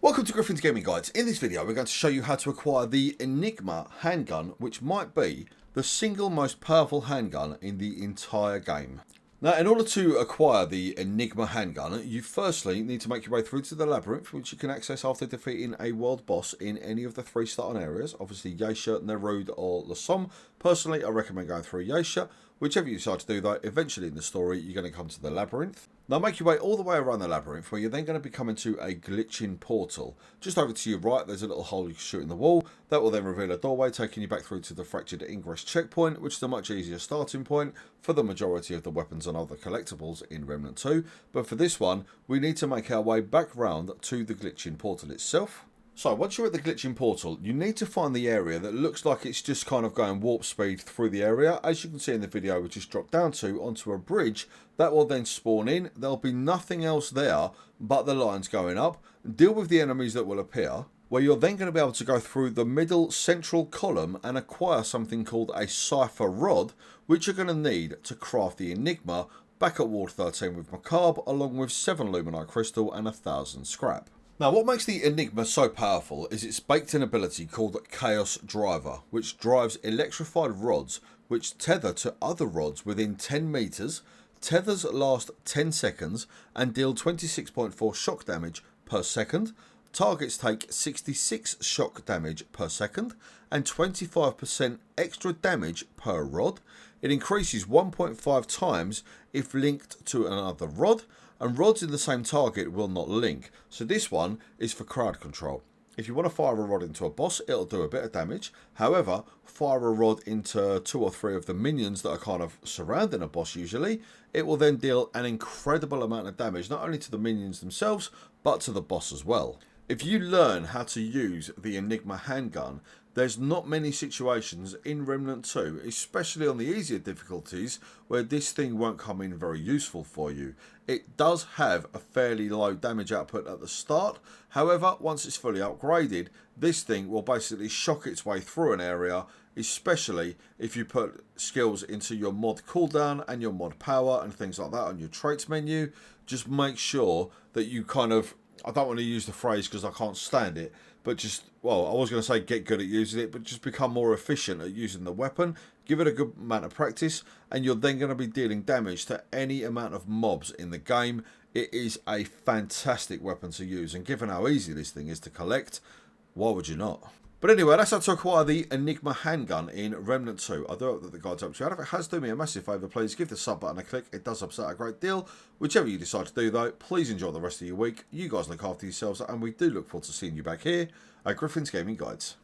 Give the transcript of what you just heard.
Welcome to Griffin's Gaming Guides. In this video we're going to show you how to acquire the Enigma handgun, which might be the single most powerful handgun in the entire game. Now, in order to acquire the Enigma handgun, you firstly need to make your way through to the Labyrinth, which you can access after defeating a world boss in any of the 3 starting areas, obviously Yasha, Nerud or La Somme. Personally, I recommend going through Yasha. Whichever you decide to do though, eventually in the story you're going to come to the Labyrinth. Now make your way all the way around the Labyrinth, where you're then going to be coming to a glitching portal. Just over to your right there's a little hole you can shoot in the wall. That will then reveal a doorway taking you back through to the Fractured Ingress checkpoint, which is a much easier starting point for the majority of the weapons and other collectibles in Remnant 2. But for this one, we need to make our way back round to the glitching portal itself. So once you're at the glitching portal, you need to find the area that looks like it's just kind of going warp speed through the area. As you can see in the video, we just dropped down to onto a bridge. That will then spawn in. There'll be nothing else there but the lines going up. Deal with the enemies that will appear, where you're then going to be able to go through the middle central column and acquire something called a Cipher Rod, which you're going to need to craft the Enigma back at Ward 13 with McCabe, along with 7 Luminite Crystal and 1,000 scrap. Now, what makes the Enigma so powerful is its baked-in ability called Chaos Driver, which drives electrified rods which tether to other rods within 10 meters, tethers last 10 seconds, and deal 26.4 shock damage per second. Targets take 66 shock damage per second and 25% extra damage per rod. It increases 1.5 times if linked to another rod, and rods in the same target will not link. So this one is for crowd control. If you want to fire a rod into a boss, it'll do a bit of damage. However, fire a rod into 2 or 3 of the minions that are kind of surrounding a boss usually, it will then deal an incredible amount of damage, not only to the minions themselves, but to the boss as well. If you learn how to use the Enigma handgun, there's not many situations in Remnant 2, especially on the easier difficulties, where this thing won't come in very useful for you. It does have a fairly low damage output at the start. However, once it's fully upgraded, this thing will basically shock its way through an area, especially if you put skills into your mod cooldown and your mod power and things like that on your traits menu. Just make sure that you kind of, I don't want to use the phrase because I can't stand it, but just, well, I was going to say get good at using it, but just become more efficient at using the weapon. Give it a good amount of practice, and you're then going to be dealing damage to any amount of mobs in the game. It is a fantastic weapon to use, and given how easy this thing is to collect, why would you not? But anyway, that's how to acquire the Enigma handgun in Remnant 2. I do hope that the guide's helped you out. If it has, do me a massive favour, please give the sub button a click. It does upset a great deal. Whichever you decide to do though, please enjoy the rest of your week. You guys look after yourselves, and we do look forward to seeing you back here at Griffin's Gaming Guides.